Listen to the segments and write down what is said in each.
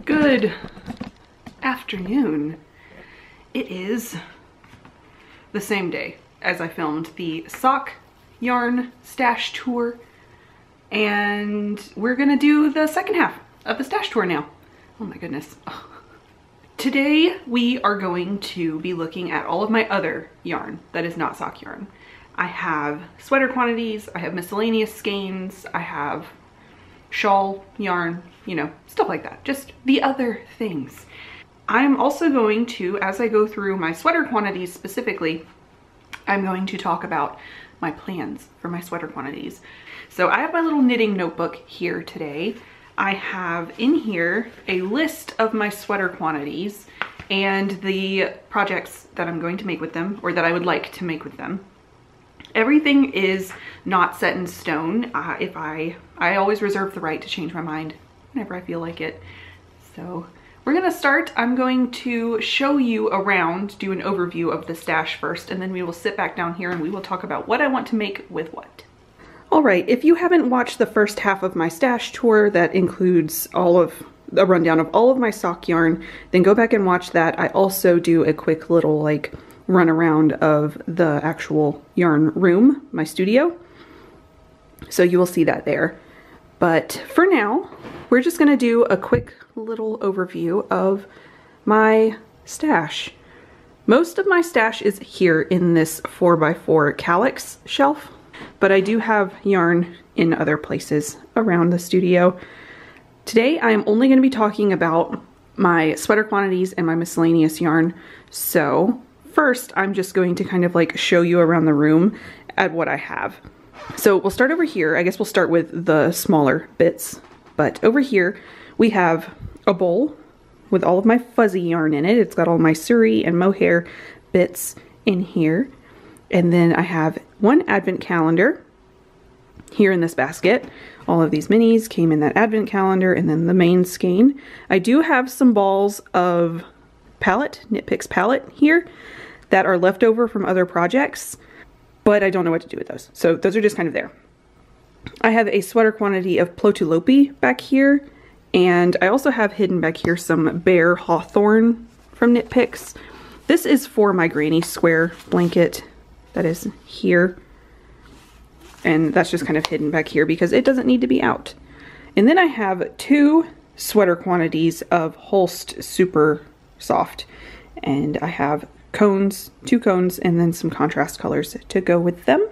Good afternoon. It is the same day as I filmed the sock yarn stash tour, and we're gonna do the second half of the stash tour now. Oh my goodness. Oh. Today we are going to be looking at all of my other yarn that is not sock yarn. I have sweater quantities, I have miscellaneous skeins, I have shawl yarn, you know, stuff like that. Just the other things. I'm also going to, as I go through my sweater quantities specifically, I'm going to talk about my plans for my sweater quantities. So I have my little knitting notebook here today. I have in here a list of my sweater quantities and the projects that I'm going to make with them, or that I would like to make with them. Everything is not set in stone. I always reserve the right to change my mind whenever I feel like it. So we're gonna start. I'm going to show you around, do an overview of the stash first, and then we will sit back down here and we will talk about what I want to make with what. All right, if you haven't watched the first half of my stash tour that includes a rundown of all of my sock yarn, then go back and watch that. I also do a quick little like run around of the actual yarn room, my studio. So you will see that there. But for now, we're just gonna do a quick little overview of my stash. Most of my stash is here in this 4x4 calyx shelf, but I do have yarn in other places around the studio. Today, I am only gonna be talking about my sweater quantities and my miscellaneous yarn. So first, I'm just going to kind of like show you around the room at what I have. So we'll start over here. I guess we'll start with the smaller bits. But over here, we have a bowl with all of my fuzzy yarn in it. It's got all my suri and mohair bits in here. And then I have one advent calendar here in this basket. All of these minis came in that advent calendar, and then the main skein. I do have some balls of palette, Knit Picks palette here that are left over from other projects, but I don't know what to do with those. So those are just kind of there. I have a sweater quantity of Plotalopy back here, and I also have hidden back here some Bear Hawthorn from Knit Picks. This is for my granny square blanket that is here, and that's just kind of hidden back here because it doesn't need to be out. And then I have two sweater quantities of Holst Super Soft, and I have cones, 2 cones, and then some contrast colors to go with them.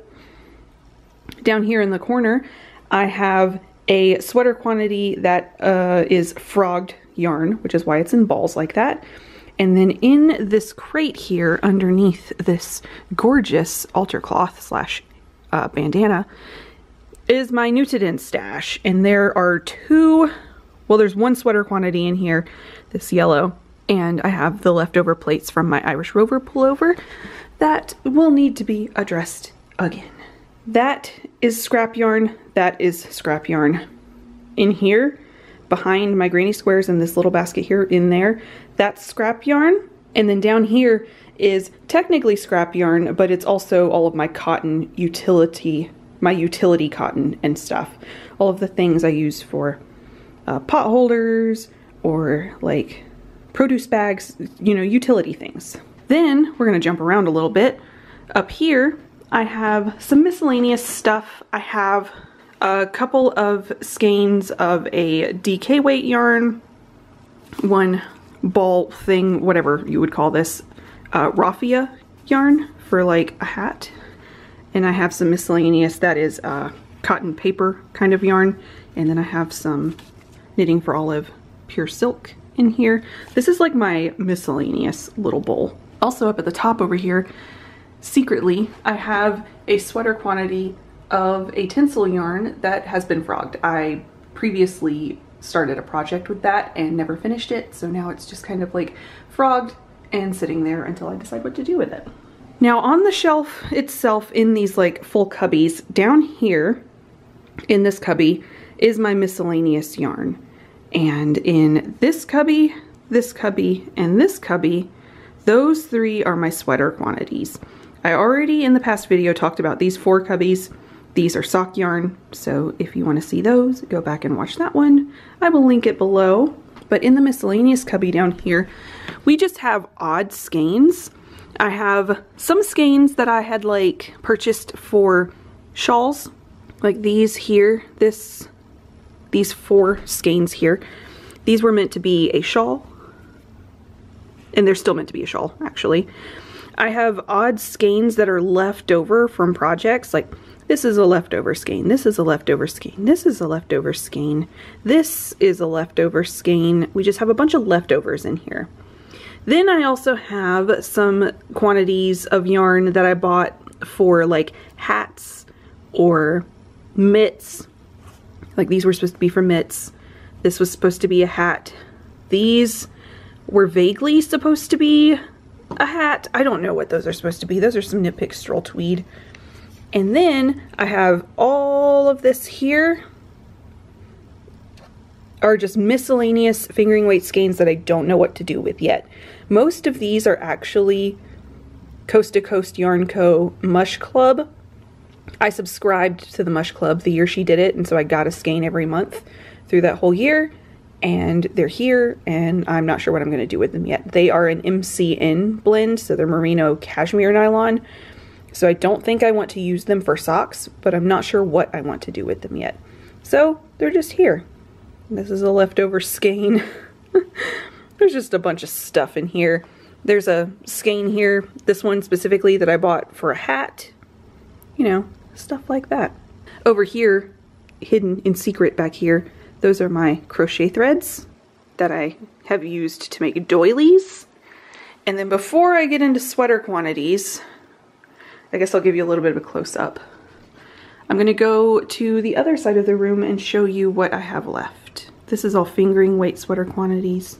Down here in the corner, I have a sweater quantity that is frogged yarn, which is why it's in balls like that. And then in this crate here, underneath this gorgeous altar cloth slash bandana, is my Nutadin stash. And there are there's one sweater quantity in here, this yellow, and I have the leftover plates from my Irish Rover pullover that will need to be addressed again. That is scrap yarn. That is scrap yarn. In here, behind my granny squares in this little basket here in there, that's scrap yarn. And then down here is technically scrap yarn, but it's also all of my cotton my utility cotton and stuff. All of the things I use for pot holders or like produce bags, you know, utility things. Then we're gonna jump around a little bit. Up here, I have some miscellaneous stuff. I have a couple of skeins of a DK weight yarn, one ball thing, whatever you would call this, raffia yarn for like a hat. And I have some miscellaneous that is cotton paper kind of yarn. And then I have some Knitting for Olive pure silk in here. This is like my miscellaneous little bowl. Also up at the top over here, secretly, I have a sweater quantity of a tinsel yarn that has been frogged. I previously started a project with that and never finished it, so now it's just kind of like frogged and sitting there until I decide what to do with it. Now on the shelf itself, in these like full cubbies, down here in this cubby is my miscellaneous yarn. And in this cubby, and this cubby, those 3 are my sweater quantities. I already in the past video talked about these 4 cubbies. These are sock yarn, so if you want to see those, go back and watch that one. I will link it below. But in the miscellaneous cubby down here, we just have odd skeins. I have some skeins that I had like purchased for shawls, like these here, these 4 skeins here. These were meant to be a shawl, and they're still meant to be a shawl, actually. I have odd skeins that are left over from projects, like this is a leftover skein, this is a leftover skein, this is a leftover skein, this is a leftover skein. We just have a bunch of leftovers in here. Then I also have some quantities of yarn that I bought for like hats or mitts. Like these were supposed to be for mitts. This was supposed to be a hat. These were vaguely supposed to be a hat. I don't know what those are supposed to be. Those are some Knit Pick Stroll Tweed. And then I have all of this here are just miscellaneous fingering weight skeins that I don't know what to do with yet. Most of these are actually Coast to Coast Yarn Co. Mush Club. I subscribed to the Mush Club the year she did it, and so I got a skein every month through that whole year, and they're here, and I'm not sure what I'm going to do with them yet. They are an MCN blend, so they're merino cashmere nylon, so I don't think I want to use them for socks, but I'm not sure what I want to do with them yet. So they're just here. This is a leftover skein. There's just a bunch of stuff in here. There's a skein here, this one specifically that I bought for a hat. You know, stuff like that. Over here, hidden in secret back here, those are my crochet threads that I have used to make doilies. And then before I get into sweater quantities, I guess I'll give you a little bit of a close-up. I'm gonna go to the other side of the room and show you what I have left. This is all fingering weight sweater quantities.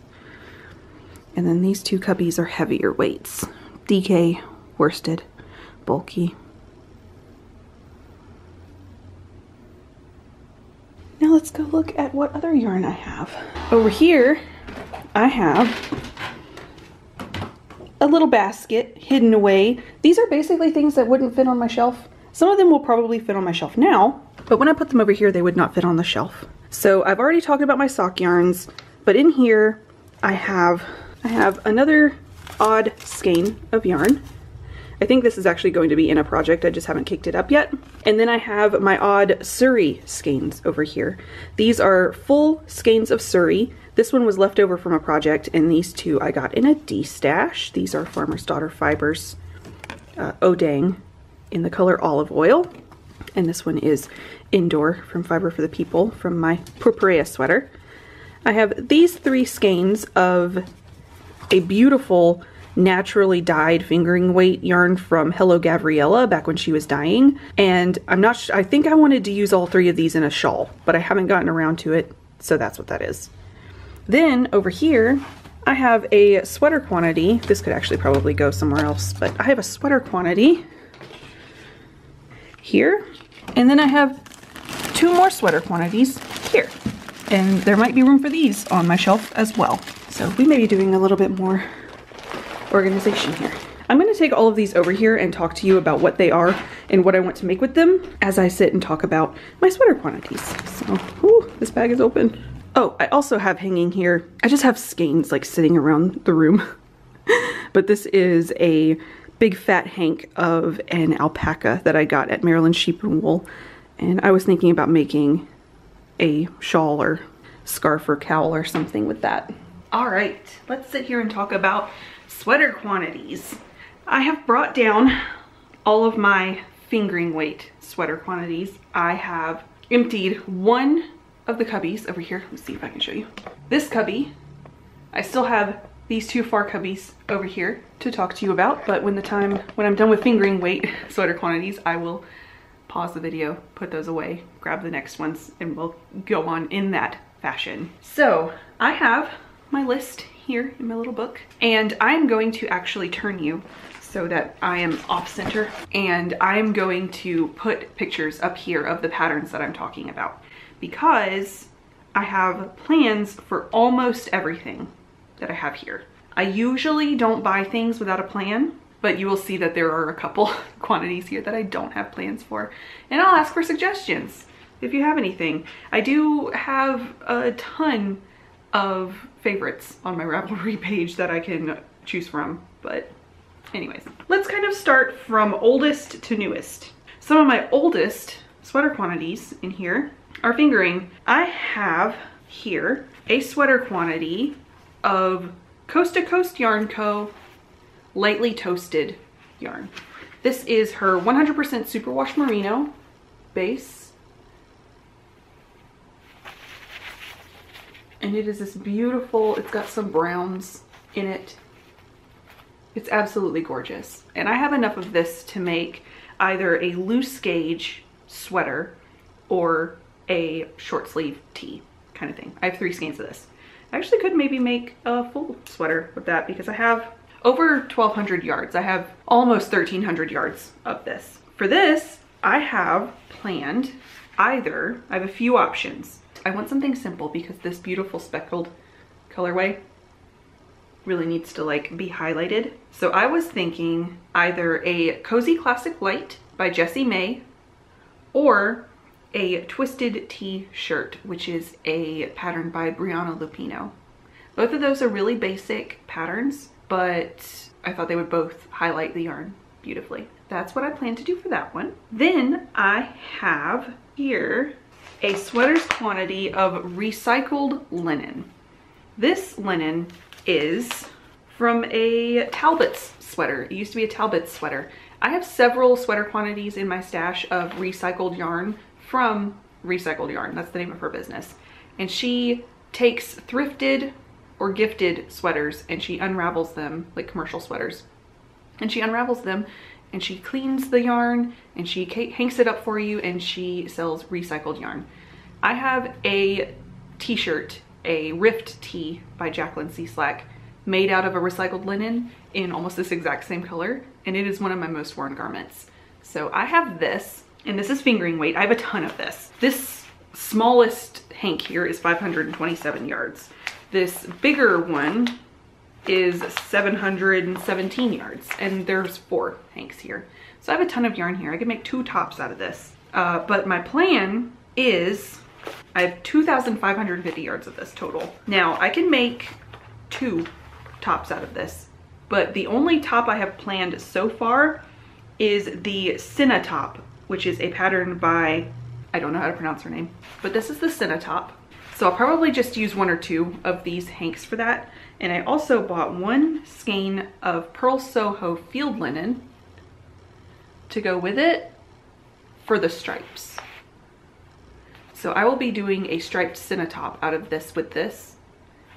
And then these 2 cubbies are heavier weights. DK, worsted, bulky. Now let's go look at what other yarn I have. Over here, I have a little basket hidden away. These are basically things that wouldn't fit on my shelf. Some of them will probably fit on my shelf now, but when I put them over here, they would not fit on the shelf. So I've already talked about my sock yarns, but in here, I have another odd skein of yarn. I think this is actually going to be in a project, I just haven't kicked it up yet. And then I have my odd Surrey skeins over here. These are full skeins of Surrey. This one was left over from a project, and these 2 I got in a D-stash. These are Farmer's Daughter Fibers Odang in the color Olive Oil. And this one is Indoor from Fiber for the People from my Purpurea sweater. I have these 3 skeins of a beautiful naturally dyed fingering weight yarn from Hello Gavriella back when she was dyeing, and I think I wanted to use all 3 of these in a shawl, but I haven't gotten around to it, so that's what that is. Then over here I have a sweater quantity. This could actually probably go somewhere else, but I have a sweater quantity here, and then I have 2 more sweater quantities here, and there might be room for these on my shelf as well. So we may be doing a little bit more organization here. I'm going to take all of these over here and talk to you about what they are and what I want to make with them as I sit and talk about my sweater quantities. So, ooh, this bag is open. Oh, I also have hanging here, I just have skeins like sitting around the room. But this is a big fat hank of an alpaca that I got at Maryland Sheep and Wool. And I was thinking about making a shawl or scarf or cowl or something with that. All right, let's sit here and talk about sweater quantities. I have brought down all of my fingering weight sweater quantities. I have emptied one of the cubbies over here. Let's see if I can show you. This cubby, I still have these 2 far cubbies over here to talk to you about, but when I'm done with fingering weight sweater quantities, I will pause the video, put those away, grab the next ones, and we'll go on in that fashion. So I have my list here in my little book, and I'm going to actually turn you so that I am off center, and I'm going to put pictures up here of the patterns that I'm talking about, because I have plans for almost everything that I have here. I usually don't buy things without a plan, but you will see that there are a couple quantities here that I don't have plans for, and I'll ask for suggestions if you have anything. I do have a ton of favorites on my Ravelry page that I can choose from. But anyways, let's kind of start from oldest to newest. Some of my oldest sweater quantities in here are fingering. I have here a sweater quantity of Coast to Coast Yarn Co. lightly toasted yarn. This is her 100% Superwash merino base. And it is this beautiful, it's got some browns in it. It's absolutely gorgeous. And I have enough of this to make either a loose gauge sweater or a short sleeve tee kind of thing. I have 3 skeins of this. I actually could maybe make a full sweater with that because I have over 1,200 yards. I have almost 1,300 yards of this. For this, I have planned either, I have a few options. I want something simple because this beautiful speckled colorway really needs to like be highlighted. So I was thinking either a Cozy Classic Light by Jessie May or a Twisted T-shirt, which is a pattern by Brianna Lupino. Both of those are really basic patterns, but I thought they would both highlight the yarn beautifully. That's what I plan to do for that one. Then I have here a sweater's quantity of recycled linen. This linen is from a Talbot's sweater. It used to be a Talbot's sweater. I have several sweater quantities in my stash of recycled yarn from Recycled Yarn. That's the name of her business. And she takes thrifted or gifted sweaters and she unravels them, like commercial sweaters. And she unravels them and she cleans the yarn and she hanks it up for you and she sells recycled yarn. I have a t-shirt, a Rift tee by Jacqueline C. Slack, made out of a recycled linen in almost this exact same color, and it is one of my most worn garments. So I have this, and this is fingering weight. I have a ton of this. This smallest hank here is 527 yards. This bigger one is 717 yards, and there's 4 hanks here. So I have a ton of yarn here. I could make 2 tops out of this. But my plan is I have 2,550 yards of this total. Now I can make 2 tops out of this, but the only top I have planned so far is the Cinna top, which is a pattern by, I don't know how to pronounce her name, but this is the Cinna top. So I'll probably just use 1 or 2 of these hanks for that. And I also bought 1 skein of Pearl Soho field linen to go with it for the stripes. So I will be doing a striped Cinna top out of this with this,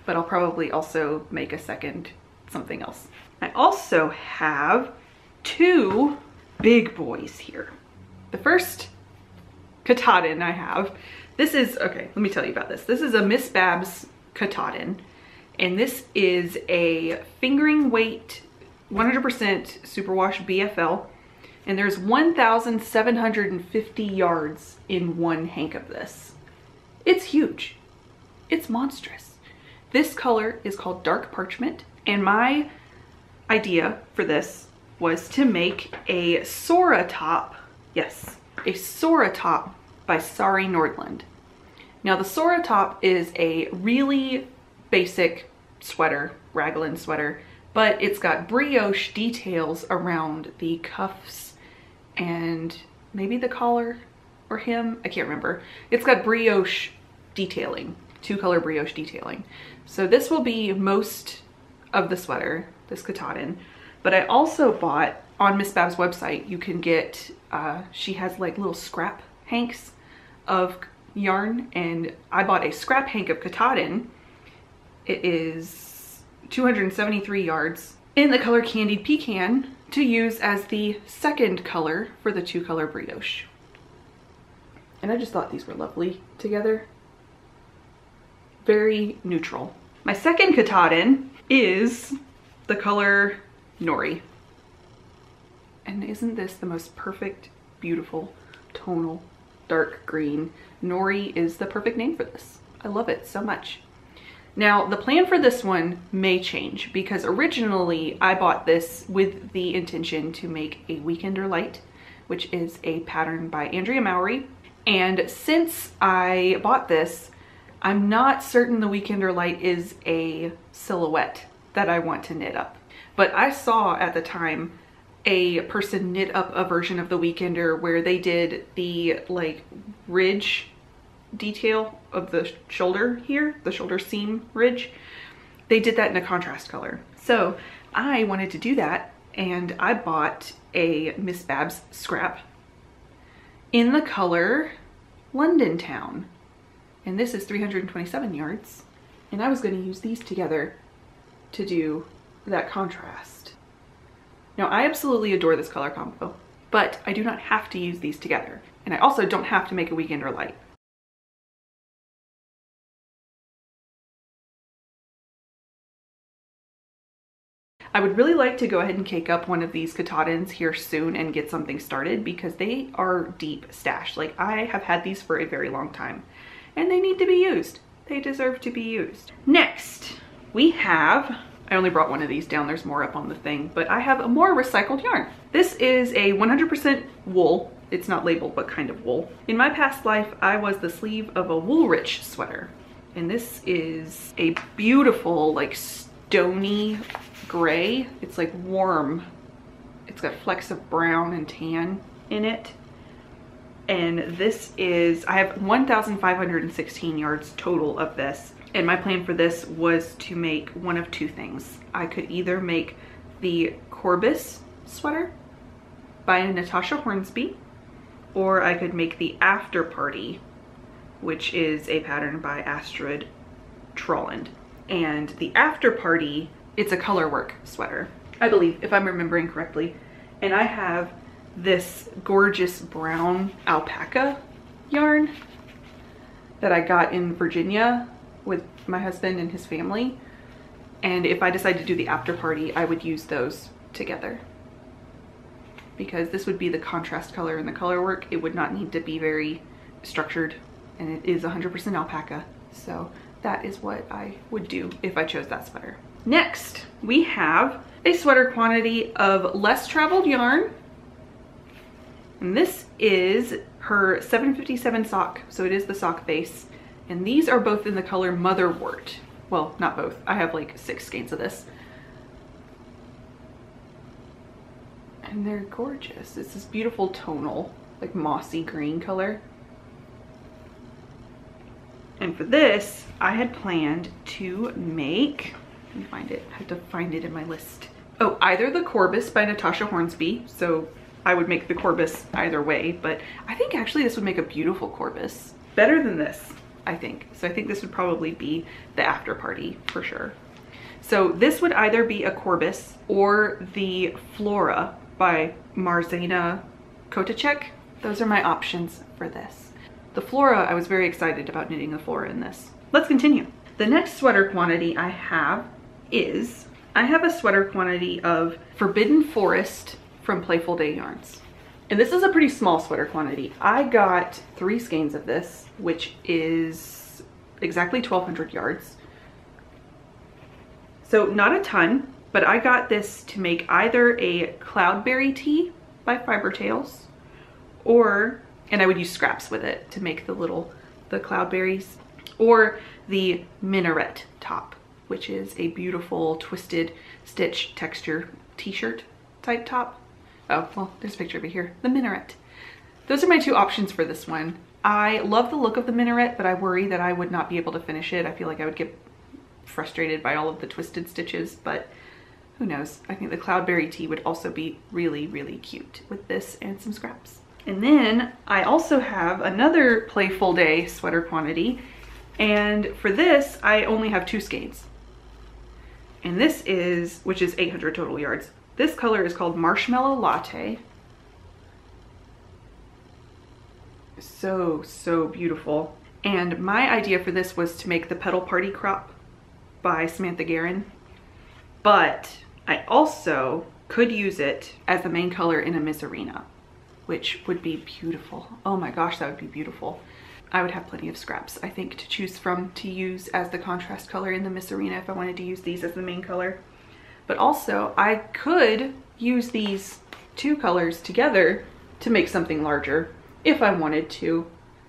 but I'll probably also make a second something else. I also have 2 big boys here. The first Nutadin I have, this is, okay, let me tell you about this. This is a Miss Babs Nutadin, and this is a fingering weight 100% Superwash BFL, and there's 1,750 yards in 1 hank of this. It's huge. It's monstrous. This color is called Dark Parchment, and my idea for this was to make a Sora top. Yes, a Sora top by Sari Nordland. Now the Sora top is a really basic sweater, raglan sweater, but it's got brioche details around the cuffs and maybe the collar or hem, I can't remember. It's got brioche detailing, 2-color brioche detailing. So this will be most of the sweater, this Nutadin. But I also bought, on Miss Bab's website, you can get, she has like little scrap hanks of yarn, and I bought a scrap hank of Nutadin. It is 273 yards in the color Candied Pecan to use as the second color for the 2-color brioche. And I just thought these were lovely together. Very neutral. My second Nutadin is the color Nori. And isn't this the most perfect, beautiful, tonal, dark green? Nori is the perfect name for this. I love it so much. Now, the plan for this one may change because originally I bought this with the intention to make a Weekender Light, which is a pattern by Andrea Mowry. And since I bought this, I'm not certain the Weekender Light is a silhouette that I want to knit up, but I saw at the time a person knit up a version of the Weekender where they did the like ridge detail of the shoulder here, the shoulder seam ridge. They did that in a contrast color. So I wanted to do that, and I bought a Miss Babs scrap in the color London Town. And this is 327 yards. And I was going to use these together to do that contrast. Now, I absolutely adore this color combo, but I do not have to use these together. And I also don't have to make a Weekender Light. I would really like to go ahead and cake up one of these Nutadins here soon and get something started, because they are deep stash. Like, I have had these for a very long time and they need to be used. They deserve to be used. Next, we have, I only brought one of these down, there's more up on the thing, but I have a more recycled yarn. This is a 100% wool. It's not labeled what kind of wool. In my past life, I was the sleeve of a Woolrich sweater. And this is a beautiful, like, Stoney Grey. It's like warm. It's got flecks of brown and tan in it. And this is, I have 1,516 yards total of this. And my plan for this was to make one of two things. I could either make the Corbis sweater by Natasha Hornsby, or I could make the After Party, which is a pattern by Astrid Trolland. And the After Party, it's a colorwork sweater, I believe, if I'm remembering correctly. And I have this gorgeous brown alpaca yarn that I got in Virginia with my husband and his family. And if I decide to do the After Party, I would use those together, because this would be the contrast color in the colorwork. It would not need to be very structured, and it is 100% alpaca. So that is what I would do if I chose that sweater. Next, we have a sweater quantity of less traveled yarn. And this is her 757 sock. So it is the sock base. And these are both in the color Motherwort. Well, not both. I have like 6 skeins of this. And they're gorgeous. It's this beautiful tonal, like mossy green color. And for this, I had planned to make, let me find it, I have to find it in my list. Oh, either the Corbis by Natasha Hornsby. So I would make the Corbis either way, but I think actually this would make a beautiful Corbis. Better than this, I think. So I think this would probably be the After Party for sure. So this would either be a Corbis or the Flora by Marzena Kotacek. Those are my options for this. The Flora, I was very excited about knitting the Flora in this. Let's continue. The next sweater quantity I have is, I have a sweater quantity of Forbidden Forest from Playful Day Yarns. And this is a pretty small sweater quantity. I got 3 skeins of this, which is exactly 1,200 yards. So not a ton, but I got this to make either a Cloudberry tee by Fiber Tales, or, and I would use scraps with it to make the cloudberries, or the Minaret top, which is a beautiful twisted stitch texture t-shirt type top. Oh, well, there's a picture over here, the Minaret. Those are my 2 options for this one. I love the look of the Minaret, but I worry that I would not be able to finish it. I feel like I would get frustrated by all of the twisted stitches, but who knows? I think the Cloudberry tee would also be really, really cute with this and some scraps. And then I also have another Playful Day sweater quantity. And for this, I only have 2 skeins. And this is, which is 800 total yards. This color is called Marshmallow Latte. So, so beautiful. And my idea for this was to make the Petal Party crop by Samantha Guerin. But I also could use it as the main color in a Miss Arena, which would be beautiful. Oh my gosh, that would be beautiful. I would have plenty of scraps, I think, to choose from to use as the contrast color in the Miss Arena if I wanted to use these as the main color. But also, I could use these 2 colors together to make something larger if I wanted to.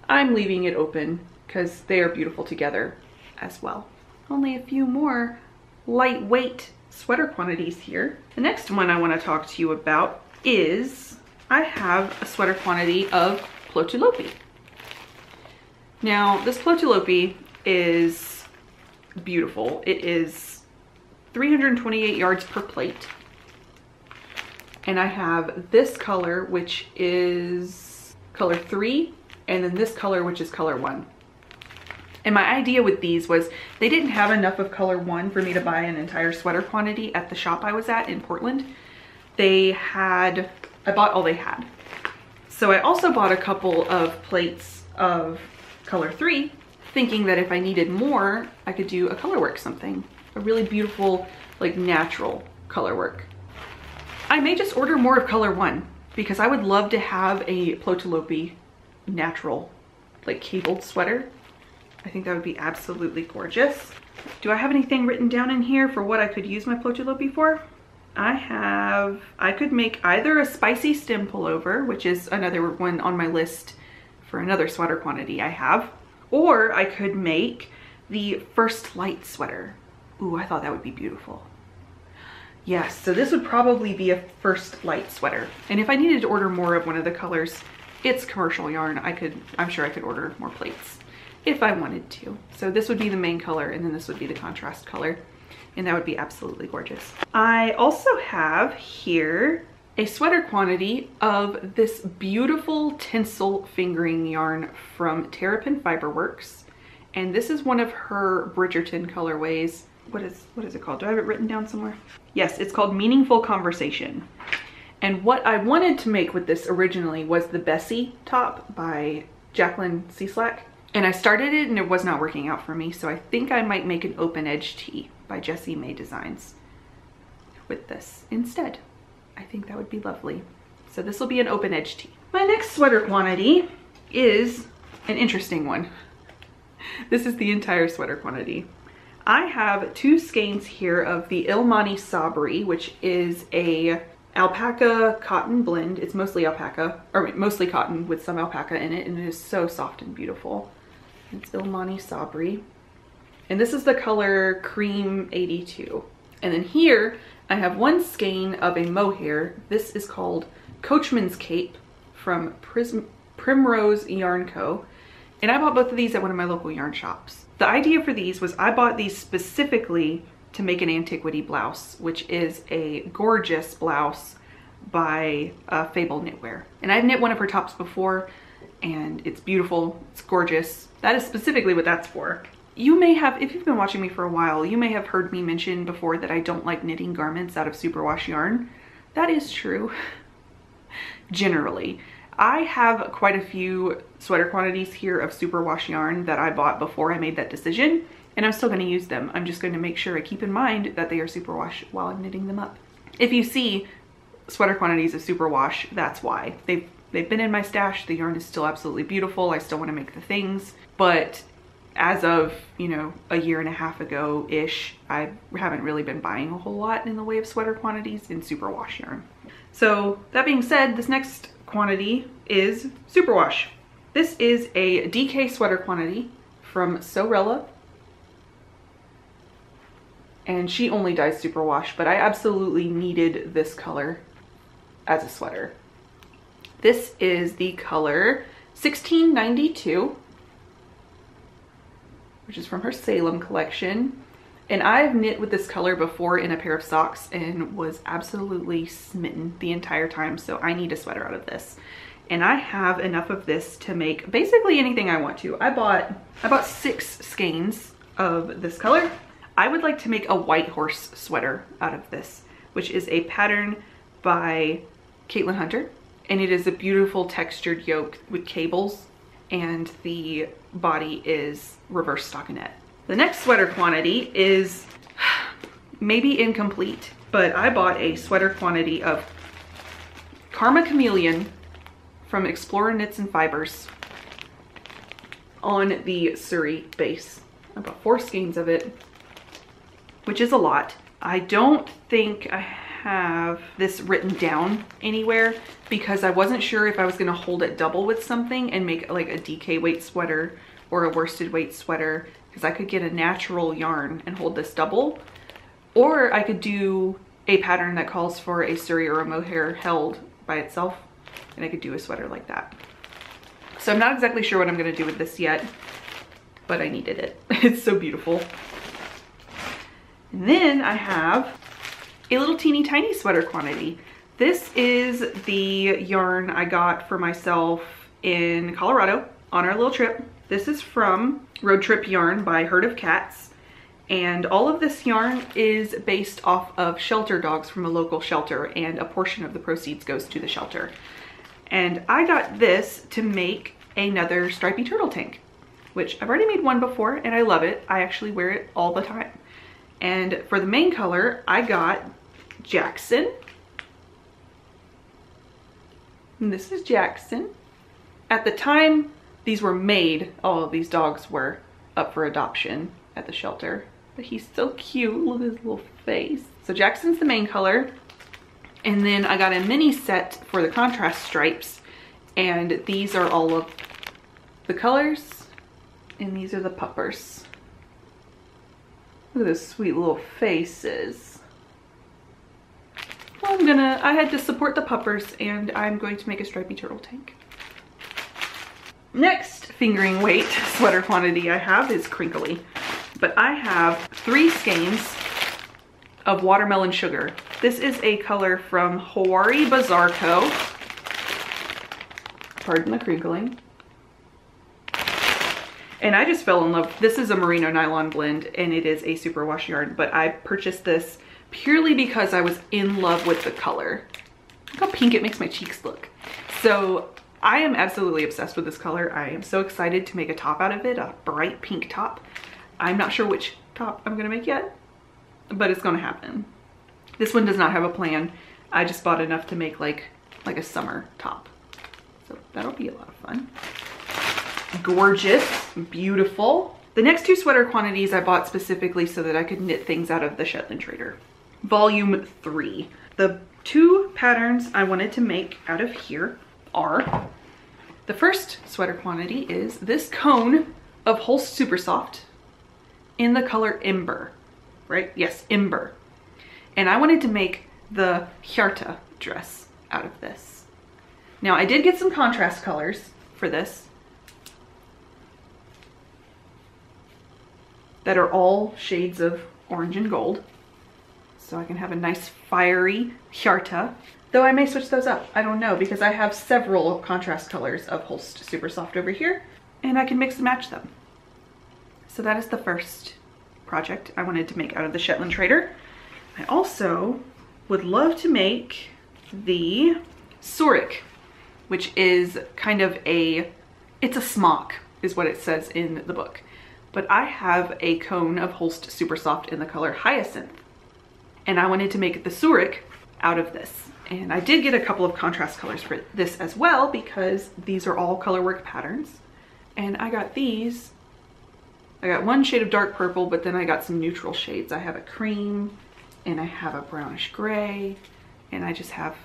I'm leaving it open because they are beautiful together as well. Only a few more lightweight sweater quantities here. The next one I want to talk to you about is I have a sweater quantity of Plotalopy. Now this Plotalopy is beautiful. It is 328 yards per plate. And I have this color, which is color 3, and then this color, which is color 1. And my idea with these was they didn't have enough of color 1 for me to buy an entire sweater quantity at the shop I was at in Portland. I bought all they had. So I also bought a couple of plates of color 3, thinking that if I needed more, I could do a colorwork something. A really beautiful, like natural colorwork. I may just order more of color 1 because I would love to have a Plotalopy natural, like cabled sweater. I think that would be absolutely gorgeous. Do I have anything written down in here for what I could use my Plotalopy for? I could make either a spicy stem pullover, which is another one on my list for another sweater quantity I have, or I could make the First Light sweater. Ooh, I thought that would be beautiful. Yes, so this would probably be a First Light sweater. And if I needed to order more of one of the colors, it's commercial yarn. I'm sure I could order more plates if I wanted to. So this would be the main color, and then this would be the contrast color, and that would be absolutely gorgeous. I also have here a sweater quantity of this beautiful tinsel fingering yarn from Terrapin Fiberworks, and this is one of her Bridgerton colorways. What is it called? Do I have it written down somewhere? Yes, it's called Meaningful Conversation. And what I wanted to make with this originally was the Bessie top by Jacqueline Cieslak. And I started it and it was not working out for me. So I think I might make an open edge tee by Jessie May Designs with this instead. I think that would be lovely. So this will be an open edge tee. My next sweater quantity is an interesting one. This is the entire sweater quantity. I have 2 skeins here of the Ilmani Sabri, which is a alpaca cotton blend. It's mostly alpaca, or mostly cotton with some alpaca in it, and it is so soft and beautiful. It's Ilmani Sabri. And this is the color Cream 82. And then here I have 1 skein of a mohair. This is called Coachman's Cape from Primrose Yarn Co. And I bought both of these at one of my local yarn shops. The idea for these was I bought these specifically to make an antiquity blouse, which is a gorgeous blouse by Fable Knitwear. And I've knit one of her tops before, and it's beautiful, it's gorgeous. That is specifically what that's for. You may have, if you've been watching me for a while, you may have heard me mention before that I don't like knitting garments out of superwash yarn. That is true, generally. I have quite a few sweater quantities here of superwash yarn that I bought before I made that decision, and I'm still going to use them. I'm just going to make sure I keep in mind that they are superwash while I'm knitting them up. If you see sweater quantities of superwash, that's why. They've been in my stash. The yarn is still absolutely beautiful. I still want to make the things, but as of, you know, a year and a half ago-ish, I haven't really been buying a whole lot in the way of sweater quantities in superwash yarn. So that being said, this next quantity is superwash. This is a DK sweater quantity from Sorella, and she only dyes superwash, but I absolutely needed this color as a sweater. This is the color 1692, which is from her Salem collection. And I've knit with this color before in a pair of socks and was absolutely smitten the entire time. So I need a sweater out of this. And I have enough of this to make basically anything I want to. I bought 6 skeins of this color. I would like to make a white horse sweater out of this, which is a pattern by Caitlin Hunter. And it is a beautiful textured yoke with cables, and the body is reverse stockinette. The next sweater quantity is maybe incomplete, but I bought a sweater quantity of Karma Chameleon from Explorer Knits and Fibers on the Surrey base. I bought 4 skeins of it, which is a lot. I don't think I have this written down anywhere because I wasn't sure if I was gonna hold it double with something and make like a DK weight sweater or a worsted weight sweater, because I could get a natural yarn and hold this double, or I could do a pattern that calls for a Surrey or a mohair held by itself, and I could do a sweater like that. So I'm not exactly sure what I'm gonna do with this yet, but I needed it. It's so beautiful. And then I have a little teeny tiny sweater quantity. This is the yarn I got for myself in Colorado on our little trip. This is from Road Trip Yarn by Herd of Cats. And all of this yarn is based off of shelter dogs from a local shelter, and a portion of the proceeds goes to the shelter. And I got this to make another stripy turtle tank, which I've already made one before and I love it. I actually wear it all the time. And for the main color, I got Jackson. And this is Jackson. At the time these were made, all of these dogs were up for adoption at the shelter. But he's so cute, look at his little face. So Jackson's the main color. And then I got a mini set for the contrast stripes. And these are all of the colors. And these are the puppers. Look at those sweet little faces. Well, I had to support the puppers, and I'm going to make a stripy turtle tank. Next fingering weight sweater quantity I have is crinkly. But I have 3 skeins of watermelon sugar. This is a color from Hawari Bazaar Co. Pardon the crinkling. And I just fell in love. This is a merino nylon blend, and it is a superwash yarn, but I purchased this purely because I was in love with the color. Look how pink it makes my cheeks look. So I am absolutely obsessed with this color. I am so excited to make a top out of it, a bright pink top. I'm not sure which top I'm gonna make yet, but it's gonna happen. This one does not have a plan. I just bought enough to make like a summer top. So that'll be a lot of fun. Gorgeous, beautiful. The next 2 sweater quantities I bought specifically so that I could knit things out of the Shetland Trader. Volume 3. The 2 patterns I wanted to make out of here are, the first sweater quantity is this cone of Holst Super Soft in the color Ember, right? Yes, Ember. And I wanted to make the Hjarta dress out of this. Now I did get some contrast colors for this that are all shades of orange and gold. So I can have a nice fiery Hjarta, though I may switch those up. I don't know, because I have several contrast colors of Holst Super Soft over here, and I can mix and match them. So that is the first project I wanted to make out of the Shetland Trader. I also would love to make the Surik, which is kind of it's a smock, is what it says in the book. But I have a cone of Holst Super Soft in the color Hyacinth, and I wanted to make the Surik out of this. And I did get a couple of contrast colors for this as well, because these are all colorwork patterns. And I got these. I got one shade of dark purple, but then I got some neutral shades. I have a cream, and I have a brownish gray, and I have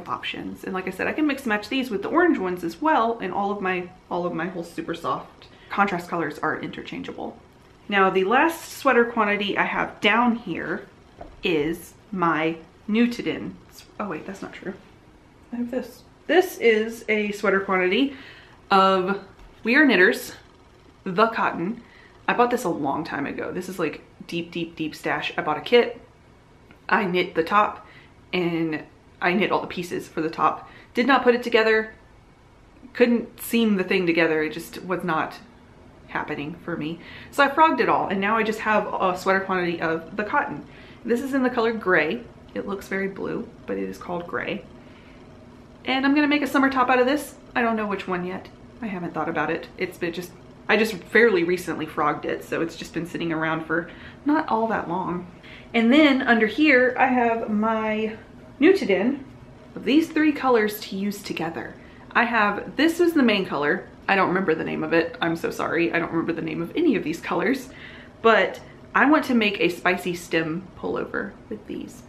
options. And like I said, I can mix and match these with the orange ones as well, and all of my Holst Super Soft contrast colors are interchangeable. Now the last sweater quantity I have down here is my Nutadin. Oh wait, that's not true. I have this. This is a sweater quantity of We Are Knitters, the cotton. I bought this a long time ago. This is like deep stash. I bought a kit. I knit the top, and I knit all the pieces for the top. Did not put it together. Couldn't seam the thing together. It just was not happening for me. So I frogged it all, and now I just have a sweater quantity of the cotton. This is in the color gray. It looks very blue, but it is called gray. And I'm gonna make a summer top out of this. I don't know which one yet. I haven't thought about it. I just fairly recently frogged it, so it's just been sitting around for not all that long. And then under here, I have my Nutadin of these 3 colors to use together. This is the main color. I don't remember the name of it. I'm so sorry. I don't remember the name of any of these colors, but I want to make a spicy stem pullover with these.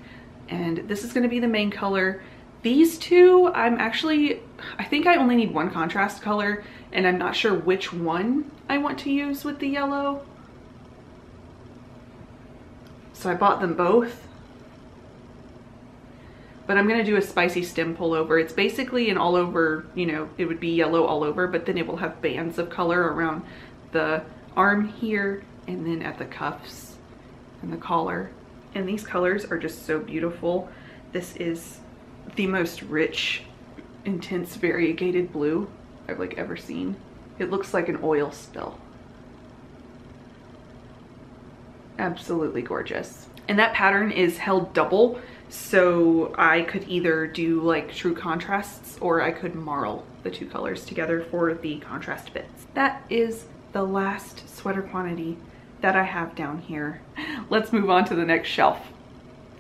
And this is gonna be the main color. These two, I think I only need one contrast color, and I'm not sure which one I want to use with the yellow. So I bought them both. But I'm gonna do a spicy stem pullover. It's basically an all over, you know, it would be yellow all over, but then it will have bands of color around the arm here and then at the cuffs and the collar. And these colors are just so beautiful. This is the most rich, intense, variegated blue I've like ever seen. It looks like an oil spill. Absolutely gorgeous. And that pattern is held double, so I could either do like true contrasts or I could marl the two colors together for the contrast bits. That is the last sweater quantity that I have down here. Let's move on to the next shelf.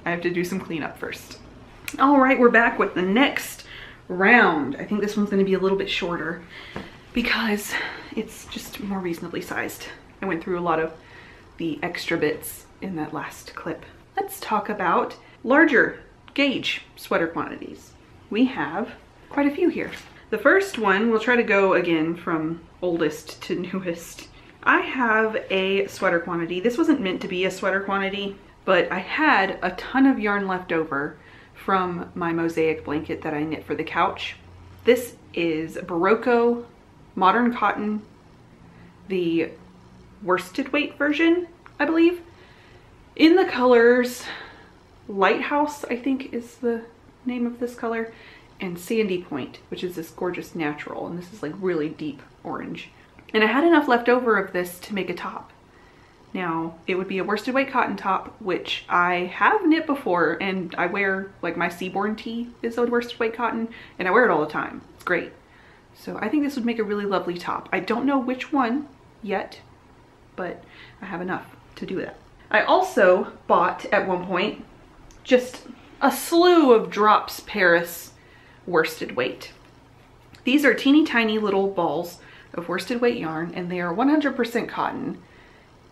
I have to do some cleanup first. All right, we're back with the next round. I think this one's gonna be a little bit shorter because it's just more reasonably sized. I went through a lot of the extra bits in that last clip. Let's talk about larger gauge sweater quantities. We have quite a few here. The first one, we'll try to go again from oldest to newest. I have a sweater quantity. This wasn't meant to be a sweater quantity, but I had a ton of yarn left over from my mosaic blanket that I knit for the couch. This is Barocco Modern Cotton, the worsted weight version, I believe. In the colors Lighthouse, I think is the name of this color, and Sandy Point, which is this gorgeous natural, and this is like really deep orange. And I had enough left over of this to make a top. Now, it would be a worsted weight cotton top, which I have knit before, and I wear, like my Seaborn tee is a worsted weight cotton, and I wear it all the time. It's great. So I think this would make a really lovely top. I don't know which one yet, but I have enough to do that. I also bought at one point just a slew of Drops Paris worsted weight. These are teeny tiny little balls of worsted weight yarn, and they are 100% cotton.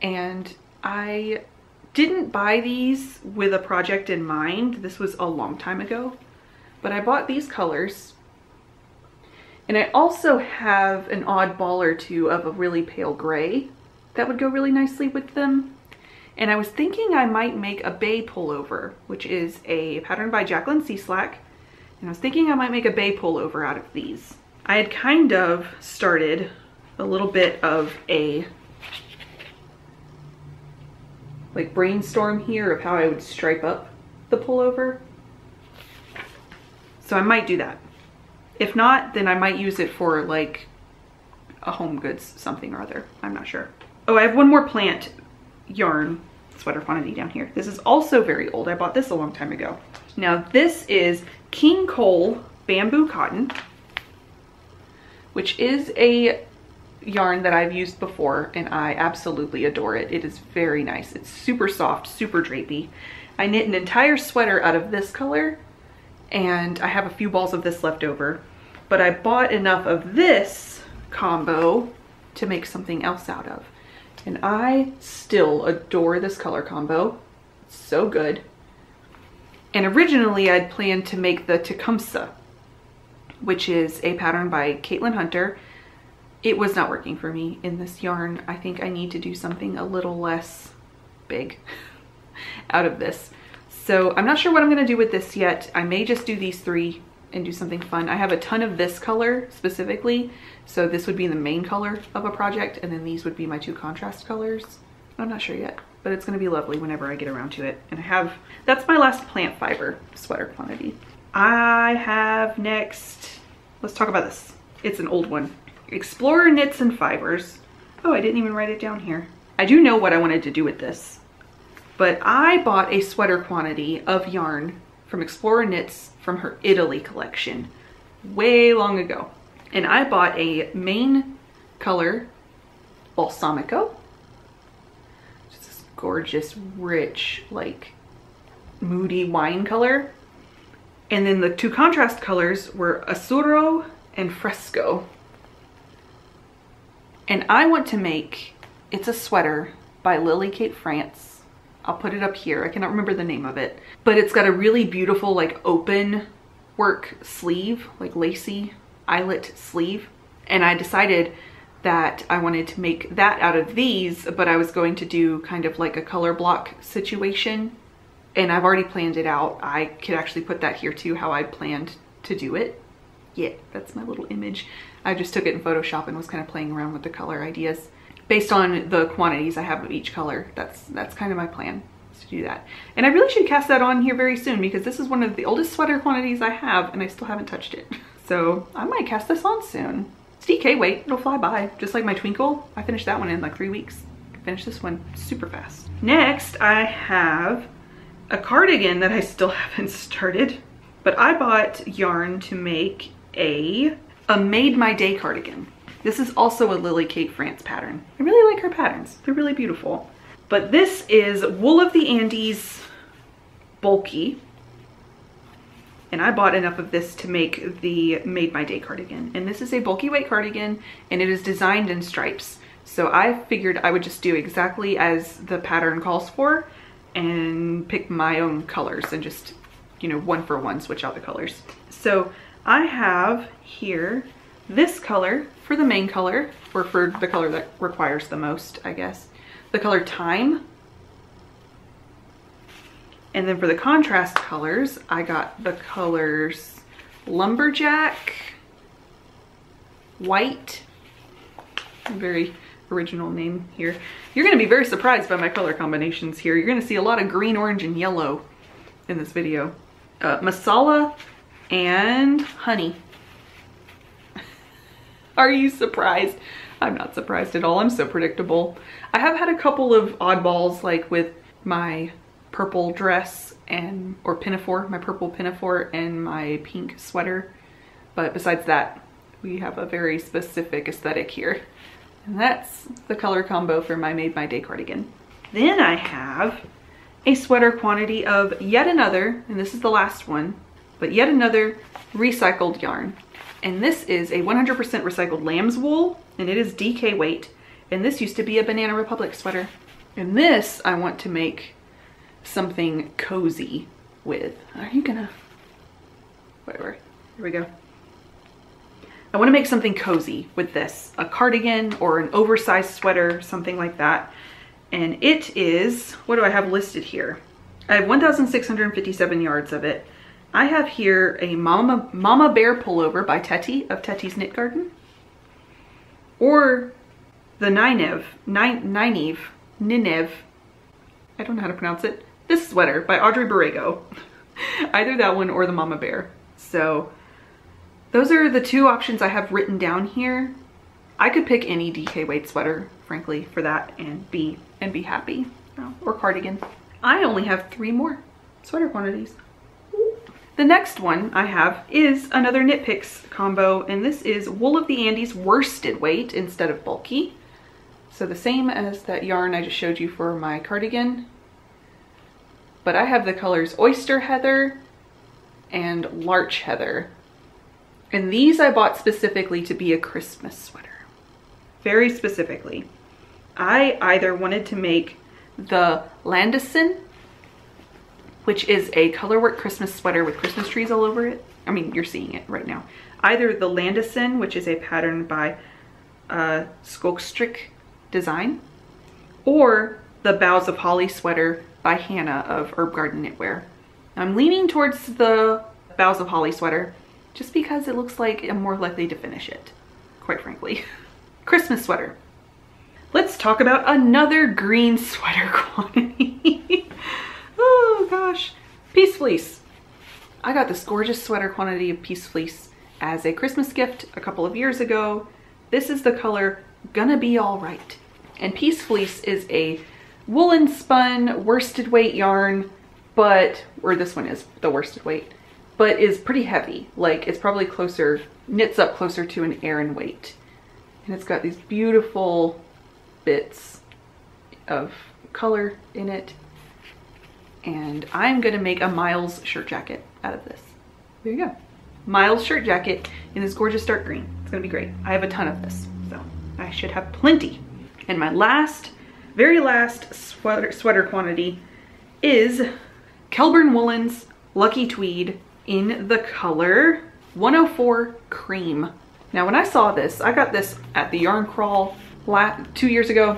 And I didn't buy these with a project in mind. This was a long time ago, but I bought these colors. And I also have an odd ball or two of a really pale gray that would go really nicely with them. And I was thinking I might make a bay pullover, which is a pattern by Jacqueline Cieslak. And I was thinking I might make a bay pullover out of these. I had kind of started a little bit of a like brainstorm here of how I would stripe up the pullover. So I might do that. If not, then I might use it for like a home goods something or other. I'm not sure. Oh, I have one more plant yarn sweater quantity down here. This is also very old. I bought this a long time ago. Now this is King Cole Bamboo Cotton, which is a yarn that I've used before and I absolutely adore it. It is very nice. It's super soft, super drapey. I knit an entire sweater out of this color and I have a few balls of this left over, but I bought enough of this combo to make something else out of. And I still adore this color combo. It's so good. And originally I'd planned to make the Tecumseh, which is a pattern by Caitlin Hunter. It was not working for me in this yarn. I think I need to do something a little less big out of this. So I'm not sure what I'm gonna do with this yet. I may just do these three and do something fun. I have a ton of this color specifically, so this would be the main color of a project, and then these would be my two contrast colors. I'm not sure yet, but it's gonna be lovely whenever I get around to it. And that's my last plant fiber sweater quantity. I have next, let's talk about this. It's an old one. Explorer Knits and Fibers. Oh, I didn't even write it down here. I do know what I wanted to do with this, but I bought a sweater quantity of yarn from Explorer Knits from her Italy collection way long ago. And I bought a main color Balsamico, which is this gorgeous, rich, like moody wine color. And then the two contrast colors were Azzurro and Fresco. And I want to make, it's a sweater by Lily Kate France. I'll put it up here. I cannot remember the name of it, but it's got a really beautiful like open work sleeve, like lacy eyelet sleeve. And I decided that I wanted to make that out of these, but I was going to do kind of like a color block situation. And I've already planned it out. I could actually put that here too, how I planned to do it. Yeah, that's my little image. I just took it in Photoshop and was kind of playing around with the color ideas. Based on the quantities I have of each color, that's kind of my plan, is to do that. And I really should cast that on here very soon because this is one of the oldest sweater quantities I have and I still haven't touched it. So I might cast this on soon. It's DK weight, it'll fly by. Just like my Twinkle, I finished that one in like 3 weeks. I finished this one super fast. Next, I have a cardigan that I still haven't started, but I bought yarn to make a Made My Day cardigan. This is also a Lily Kate France pattern. I really like her patterns. They're really beautiful. But this is Wool of the Andes bulky. And I bought enough of this to make the Made My Day cardigan. And this is a bulky weight cardigan and it is designed in stripes. So I figured I would just do exactly as the pattern calls for and pick my own colors and just, you know, one for one, switch out the colors. So I have here this color for the main color, or for the color that requires the most, I guess. The color Thyme. And then for the contrast colors, I got the colors Lumberjack White. Very original name here. You're gonna be very surprised by my color combinations here. You're gonna see a lot of green, orange, and yellow in this video. Masala and Honey. Are you surprised? I'm not surprised at all. I'm so predictable. I have had a couple of oddballs, like with my purple dress and, or pinafore, my purple pinafore and my pink sweater. But besides that, we have a very specific aesthetic here. And that's the color combo for my Made My Day cardigan. Then I have a sweater quantity of yet another, and this is the last one, but yet another recycled yarn. And this is a 100% recycled lambswool, and it is DK weight. And this used to be a Banana Republic sweater. And this I want to make something cozy with. Are you gonna, whatever, here we go. I want to make something cozy with this, a cardigan or an oversized sweater, something like that. And it is, what do I have listed here? I have 1,657 yards of it. I have here a Mama Bear pullover by Tetty of Tetty's Knit Garden, or the Ninev, I don't know how to pronounce it, this sweater by Audrey Borrego. Either that one or the Mama Bear. So those are the two options I have written down here. I could pick any DK weight sweater, frankly, for that and be happy, or cardigan. I only have 3 more sweater quantities. The next one I have is another Knit Picks combo, and this is Wool of the Andes worsted weight instead of bulky. So the same as that yarn I just showed you for my cardigan, but I have the colors Oyster Heather and Larch Heather. And these I bought specifically to be a Christmas sweater. Very specifically. I either wanted to make the Landison, which is a colorwork Christmas sweater with Christmas trees all over it. I mean, you're seeing it right now. Either the Landison, which is a pattern by Skogstrick Design, or the Boughs of Holly sweater by Hannah of Herb Garden Knitwear. I'm leaning towards the Boughs of Holly sweater just because it looks like I'm more likely to finish it, quite frankly. Christmas sweater. Let's talk about another green sweater quantity. Oh gosh, Peace Fleece. I got this gorgeous sweater quantity of Peace Fleece as a Christmas gift a couple of years ago. This is the color Gonna Be Alright. And Peace Fleece is a woolen spun worsted weight yarn, but, or this one is the worsted weight, but is pretty heavy. Like it's probably closer, knits up closer to an Aran weight. And it's got these beautiful bits of color in it. And I'm gonna make a Miles shirt jacket out of this. There you go. Miles shirt jacket in this gorgeous dark green. It's gonna be great. I have a ton of this, so I should have plenty. And my last, very last sweater quantity is Kelburn Woolens Lucky Tweed in the color 104 Cream. Now when I saw this, I got this at the yarn crawl 2 years ago,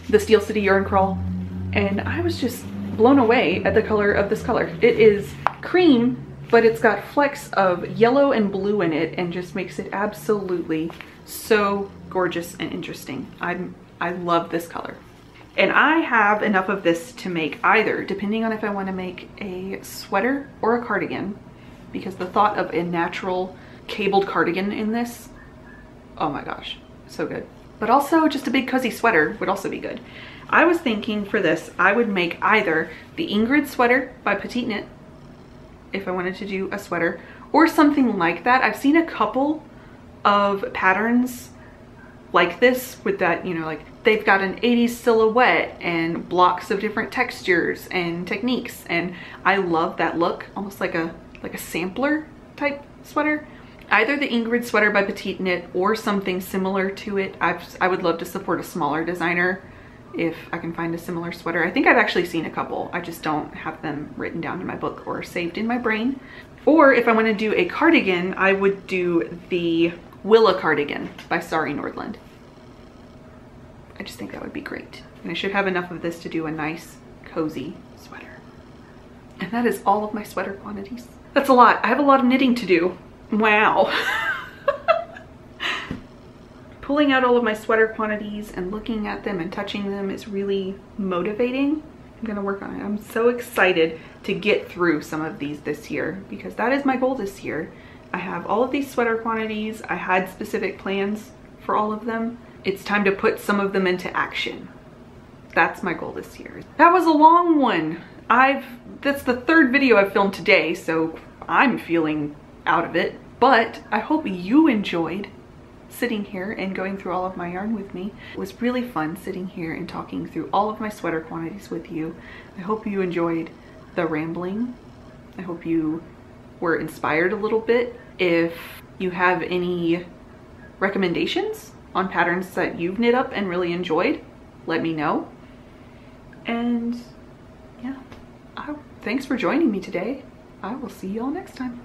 the Steel City yarn crawl, and I was just blown away at the color of this color. It is cream, but it's got flecks of yellow and blue in it and just makes it absolutely so gorgeous and interesting. I love this color. And I have enough of this to make either, depending on if I want to make a sweater or a cardigan, because the thought of a natural cabled cardigan in this, oh my gosh, so good. But also just a big cozy sweater would also be good. I was thinking for this, I would make either the Ingrid sweater by Petite Knit, if I wanted to do a sweater, or something like that. I've seen a couple of patterns like this with that, you know, like they've got an 80s silhouette and blocks of different textures and techniques, and I love that look, almost like a sampler type sweater. Either the Ingrid sweater by Petite Knit or something similar to it. I would love to support a smaller designer if I can find a similar sweater. I think I've actually seen a couple. I just don't have them written down in my book or saved in my brain. Or if I want to do a cardigan, I would do the Willa cardigan by Sari Nordland. I just think that would be great. And I should have enough of this to do a nice, cozy sweater. And that is all of my sweater quantities. That's a lot. I have a lot of knitting to do. Wow. Pulling out all of my sweater quantities and looking at them and touching them is really motivating. I'm gonna work on it. I'm so excited to get through some of these this year, because that is my goal this year. I have all of these sweater quantities. I had specific plans for all of them. It's time to put some of them into action. That's my goal this year. That was a long one. That's the third video I've filmed today, so I'm feeling out of it, but I hope you enjoyed sitting here and going through all of my yarn with me. It was really fun sitting here and talking through all of my sweater quantities with you. I hope you enjoyed the rambling. I hope you were inspired a little bit. If you have any recommendations on patterns that you've knit up and really enjoyed, let me know. And yeah, thanks for joining me today. I will see you all next time.